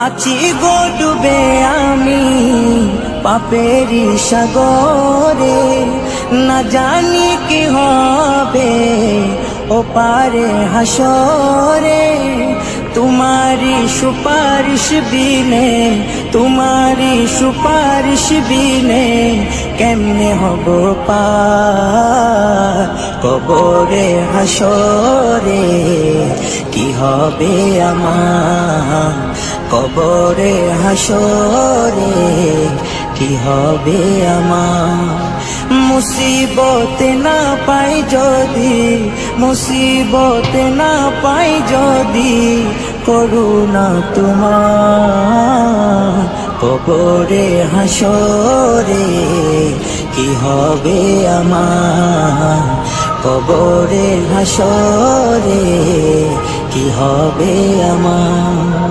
আছি গো ডুবে আমি পাপেরি সাগরে, না জানি কি হবে ও পারে হাসরে। তোমারি সুপারিশ বিনে, তোমারি সুপারিশ বিনে কেমনে হব পার কবরে হাসরে। কি হবে আমার কবরে হাসরে, কি হবে আমার। মুসিবতে না পাই যদি, মুসিবতে না পাই যদি করুণা তোমার কবরে হাসরে। কি হবে আমার কবরে হাসরে, কি হবে আমার।